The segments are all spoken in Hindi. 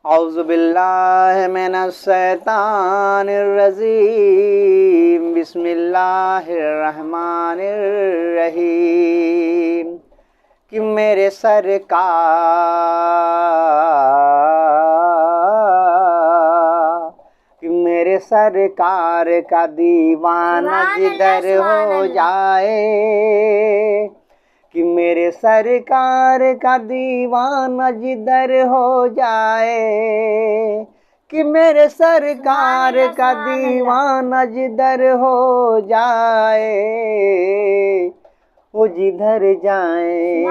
औज़ु बिल्लाहि मिनश्शैतानिर्रजीम बिस्मिल्लाहिर्रहमानिर्रहीम। कि मेरे सरकार का दीवाना जिधर हो जाए, कि मेरे सरकार का दीवाना जिधर हो जाए, कि मेरे सरकार का दीवाना जिधर हो जाए, वो जिधर जाए,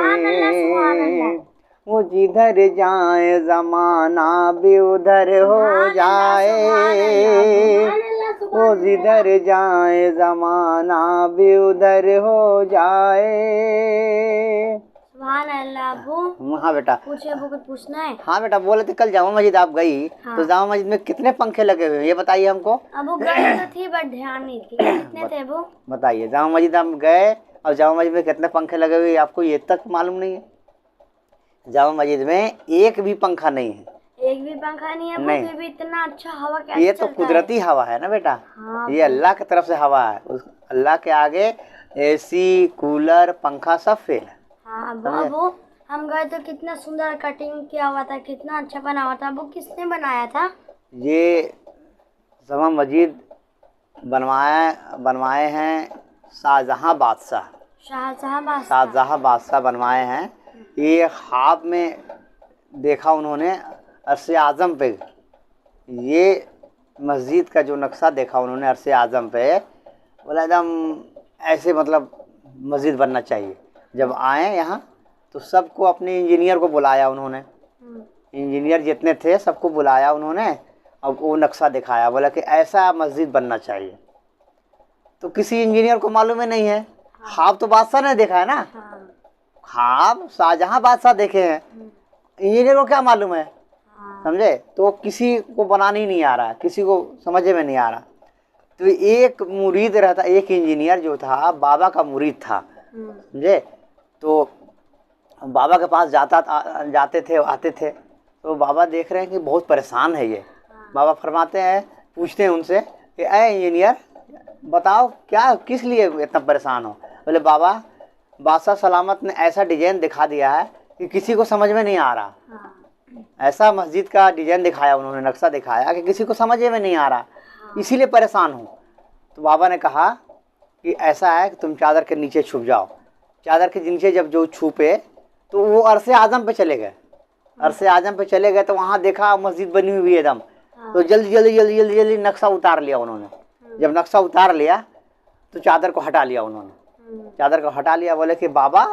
वो जिधर जाए ज़माना भी उधर हो जाए, वो जिधर जाए ज़माना भी उधर हो जाए। सुभान अल्लाह। अबू हाँ बेटा, पूछे, अबू कुछ पूछना है? हाँ बेटा, बोले थे कल जामा मस्जिद आप गई। हाँ। तो जामा मस्जिद में कितने पंखे लगे हुए हैं ये बताइए हमको। अबू गई तो थी बट ध्यान नहीं थी। कितने थे अबू? बताइए। जामा मस्जिद हम गए और जामा मस्जिद में कितने पंखे लगे हुए आपको ये तक मालूम नहीं है। जामा मस्जिद में एक भी पंखा नहीं है। एक भी पंखा नहीं है? नहीं। भी इतना अच्छा हवा कैसे ये तो कुदरती हवा है ना बेटा। हाँ, ये अल्लाह की तरफ से हवा है। उस अल्लाह के आगे एसी कूलर पंखा सब फेल है। हाँ अबू हम गए तो कितना सुंदर कटिंग किया हुआ था, कितना अच्छा बना हुआ था। वो किसने बनाया था? ये जामा मस्जिद बनवाए हैं शाहजहां बादशाह। शाहजहां बादशाह बनवाए हैं। ये ख्वाब में देखा उन्होंने अर्श आज़म पे। ये मस्जिद का जो नक्शा देखा उन्होंने अर्श आज़म पे, बोला एकदम ऐसे मतलब मस्जिद बनना चाहिए। जब आए यहाँ तो सबको अपने इंजीनियर को बुलाया उन्होंने। इंजीनियर जितने थे सबको बुलाया उन्होंने और वो नक्शा दिखाया, बोला कि ऐसा मस्जिद बनना चाहिए। तो किसी इंजीनियर को मालूम ही नहीं है। ख्वाब तो बादशाह ने देखा है ना। ख्वाब शाहजहां बादशाह देखे हैं, इंजीनियर को क्या मालूम है। समझे। तो किसी को बनाना ही नहीं आ रहा, किसी को समझ में नहीं आ रहा। तो एक मुरीद रहता, एक इंजीनियर जो था बाबा का मुरीद था। समझे। तो बाबा के पास जाते थे आते थे। तो बाबा देख रहे हैं कि बहुत परेशान है ये। बाबा फरमाते हैं, पूछते हैं उनसे कि ऐ इंजीनियर बताओ क्या किस लिए इतना परेशान हो। बोले बाबा बादशाह सलामत ने ऐसा डिजाइन दिखा दिया है कि किसी को समझ में नहीं आ रहा। ऐसा मस्जिद का डिजाइन दिखाया उन्होंने, नक्शा दिखाया कि किसी को समझ में नहीं आ रहा, इसीलिए परेशान हूँ। तो बाबा ने कहा कि ऐसा है कि तुम चादर के नीचे छुप जाओ। चादर के नीचे जब जो छुपे तो वो अर्श आज़म पे चले गए। अर्श आज़म पे चले गए तो वहाँ देखा मस्जिद बनी हुई है एकदम। तो जल्दी नक्शा उतार लिया उन्होंने। जब नक्शा उतार लिया तो चादर को हटा लिया उन्होंने। चादर को हटा लिया। बोले कि बाबा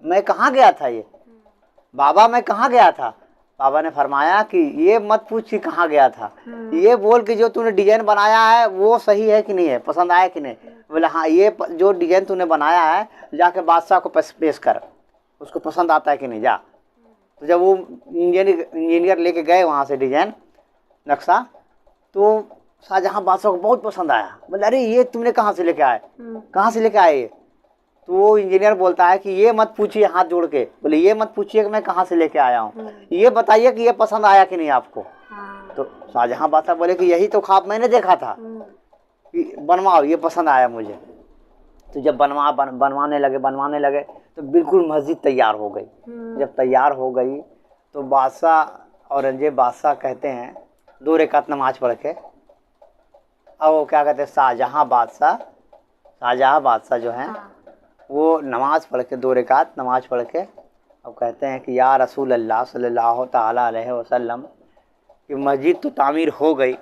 मैं कहाँ गया था, ये बाबा मैं कहाँ गया था। बाबा ने फरमाया कि ये मत पूछ कि कहाँ गया था, ये बोल कि जो तूने डिजाइन बनाया है वो सही है कि नहीं है, पसंद आया कि नहीं। बोले हाँ ये जो डिजाइन तूने बनाया है जाके बादशाह को पेश कर, उसको पसंद आता है कि नहीं, जा। तो जब वो इंजीनियर लेके गए वहाँ से डिजाइन नक्शा, तो शाहजहां बादशाह को बहुत पसंद आया। बोले अरे ये तुमने कहाँ से लेके आए, कहाँ से लेके आए ये। तो वो इंजीनियर बोलता है कि ये मत पूछिए, हाथ जोड़ के बोले ये मत पूछिए कि मैं कहाँ से लेके आया हूँ, ये बताइए कि ये पसंद आया कि नहीं आपको। तो शाहजहां बादशाह बोले कि यही तो ख्वाब मैंने देखा था कि बनवाओ, ये पसंद आया मुझे। तो जब बनवाने लगे तो बिल्कुल मस्जिद तैयार हो गई। जब तैयार हो गई तो बादशाह औरंगजेब बादशाह कहते हैं 2 रकात नमाज पढ़ के, अब वो क्या कहते हैं शाहजहां बादशाह जो हैं वो नमाज पढ़ के 2 रकात नमाज पढ़ के अब कहते हैं कि या रसूल अल्लाह सल्लल्लाहु ताला अलैहि वसल्लम कि मस्जिद तो तामीर हो गई,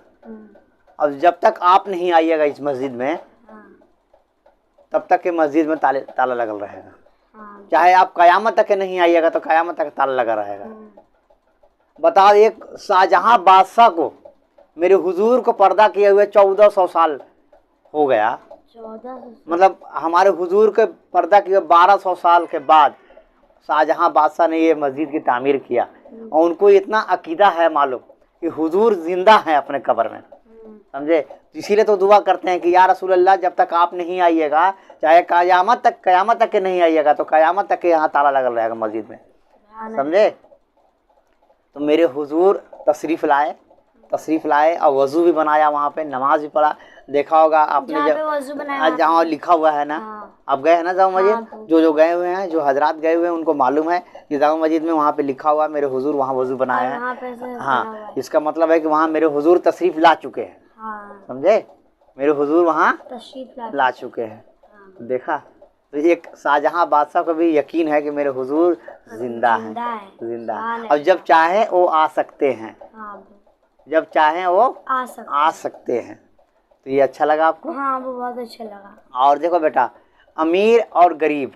अब जब तक आप नहीं आइएगा इस मस्जिद में तब तक के मस्जिद में ताला लगल रहेगा। चाहे आप क़यामत तक नहीं आइएगा तो क़यामत तक ताला लगा रहेगा। बताओ एक शाहजहां बादशाह को मेरे हुजूर को पर्दा किए हुए 1400 साल हो गया। 1400 मतलब हमारे हुजूर के पर्दा किए 1200 साल के बाद शाहजहां बादशाह ने ये मस्जिद की तामीर किया। और उनको इतना अकीदा है मालूम कि हुजूर जिंदा हैं अपने कब्र में। समझे। इसीलिए तो दुआ करते हैं कि या रसूल अल्लाह जब तक आप नहीं आइएगा, चाहे क़यामत तक के नहीं आइएगा तो क़यामत तक के यहाँ ताला लगल रहेगा मस्जिद में। समझे। तो मेरे हुजूर तशरीफ़ लाए और वज़ू भी बनाया, वहाँ पे नमाज भी पढ़ा। देखा होगा आपने जहाँ लिखा हुआ है ना, आप गए हैं ना जामा मस्जिद, जो गए हुए हैं, जो हजरात गए हुए हैं उनको मालूम है कि जामा मस्जिद में वहाँ पे लिखा हुआ मेरे हुजूर वहाँ वज़ू बनाया है। हाँ, इसका मतलब है कि वहाँ मेरे हुजूर तशरीफ़ ला चुके हैं। समझे, मेरे हुजूर वहाँ तशरीफ़ ला चुके हैं। देखा, तो एक शाहजहाँ बादशाह को भी यकीन है कि मेरे हुजूर जिंदा हैं। और जब चाहे वो आ सकते हैं, जब चाहे वो आ सकते हैं। तो ये अच्छा लगा आपको? हाँ, वो बहुत अच्छा लगा। और देखो बेटा, अमीर और गरीब,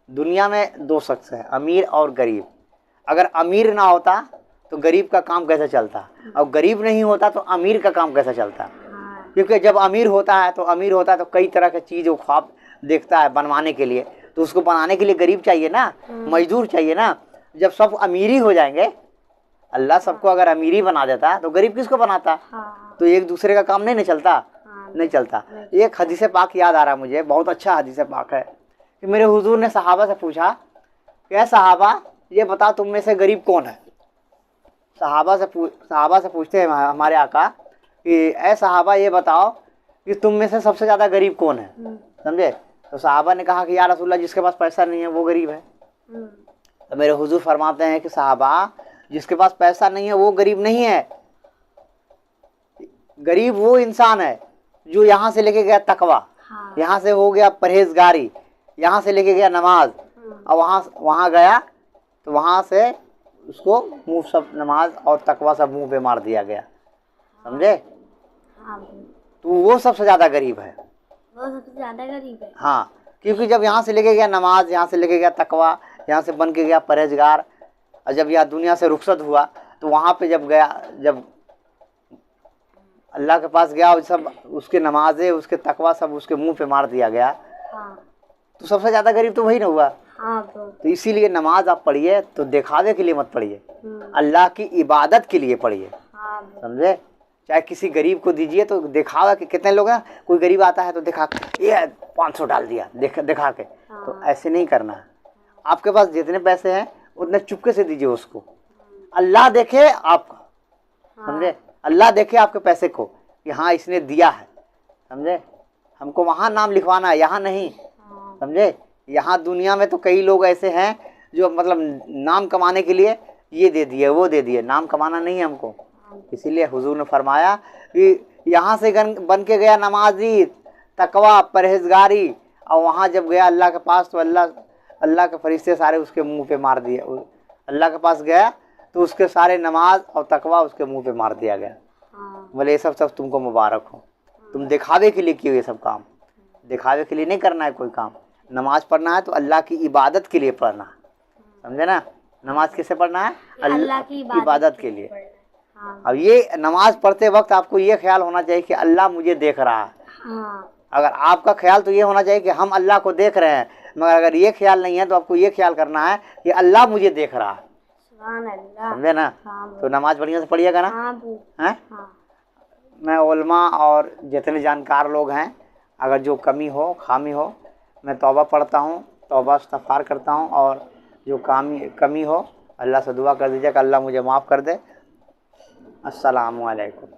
दुनिया में दो शख्स हैं, अमीर और गरीब। अगर अमीर ना होता तो गरीब का काम कैसे चलता, और गरीब नहीं होता तो अमीर का काम कैसे चलता। क्योंकि जब अमीर होता है तो कई तरह के चीज़ वो ख्वाब देखता है बनवाने के लिए, तो उसको बनाने के लिए गरीब चाहिए ना, मजदूर चाहिए ना। जब सब अमीरी हो जाएंगे, अल्लाह सबको अगर अमीरी बना देता तो गरीब किसको बनाता? तो एक दूसरे का काम नहीं चलता। नहीं चलता। एक हदीस पाक याद आ रहा मुझे, बहुत अच्छा हदीस पाक है कि मेरे हुजूर ने सहाबा से पूछा कि सहाबा ये बता तुम में से गरीब कौन है। सहाबा से पूछते हैं हमारे आका कि ऐ सहाबा ये बताओ कि तुम में से सबसे ज़्यादा गरीब कौन है। समझे, तो सहाबा ने कहा कि या रसूलल्लाह जिसके पास पैसा नहीं है वो गरीब है। तो मेरे हुजूर फरमाते हैं कि सहाबा जिसके पास पैसा नहीं है वो गरीब नहीं है, गरीब वो इंसान है जो यहाँ से लेके गया तकवा, यहाँ से हो गया परहेजगारी, यहाँ से लेके गया नमाज, और वहाँ गया तो वहाँ से उसको मुंह सब नमाज और तकवा सब मुंह पे मार दिया गया। समझे, तो वो सबसे ज़्यादा गरीब है, वो सबसे ज़्यादा गरीब है। हाँ, क्योंकि जब यहाँ से लेके गया नमाज, यहाँ से लेके गया तकवा, यहाँ से बन के गया परहेजगार, और जब यह दुनिया से रुखसत हुआ तो वहाँ पे जब गया, जब अल्लाह के पास गया, सब उसके नमाजें उसके तकवा सब उसके मुंह पे मार दिया गया। तो सबसे ज़्यादा गरीब तो वही ना हुआ। तो इसीलिए नमाज आप पढ़िए तो दिखावे के लिए मत पढ़िए, अल्लाह की इबादत के लिए पढ़िए। समझे, चाहे किसी गरीब को दीजिए तो दिखावा कि कितने लोग हैं, कोई गरीब आता है तो दिखा ये 500 डाल दिया दिखा के, तो ऐसे नहीं करना है। आपके पास जितने पैसे हैं उतने चुपके से दीजिए उसको, अल्लाह देखे आपका। समझे, अल्लाह देखे आपके पैसे को कि हाँ इसने दिया है। समझे, हमको वहाँ नाम लिखवाना है, यहाँ नहीं। समझे, यहाँ दुनिया में तो कई लोग ऐसे हैं जो मतलब नाम कमाने के लिए ये दे दिए वो दे दिए, नाम कमाना नहीं है हमको। इसीलिए हुजूर ने फरमाया कि यहाँ से बन के गया नमाजी, तकवा, परहेजगारी, और वहाँ जब गया अल्लाह के पास तो अल्लाह के फरिश्ते सारे उसके मुंह पे मार दिए। अल्लाह के पास गया तो उसके सारे नमाज और तकवा उसके मुंह पे मार दिया गया। बोले ये सब तुमको मुबारक हो, तुम दिखावे के लिए किए ये सब काम, दिखावे के लिए नहीं करना है कोई काम। नमाज पढ़ना है तो अल्लाह की इबादत के लिए पढ़ना है। समझे ना, नमाज किससे पढ़ना है? अल्लाह की इबादत के लिए। अब ये नमाज पढ़ते वक्त आपको ये ख्याल होना चाहिए कि अल्लाह मुझे देख रहा है। अगर आपका ख्याल तो ये होना चाहिए कि हम अल्लाह को देख रहे हैं, मगर अगर ये ख्याल नहीं है तो आपको ये ख्याल करना है कि अल्लाह मुझे देख रहा है। समझे ना, तो नमाज बढ़िया से पढ़िएगा ना। हैं, मैं उलमा और जितने जानकार लोग हैं, अगर जो कमी हो खामी हो मैं तौबा पढ़ता हूँ, तौबा इस्तग़फ़ार करता हूँ, और जो कमी हो अल्लाह से दुआ कर दीजिए कि अल्लाह मुझे माफ़ कर दे। अस्सलामु अलैकुम।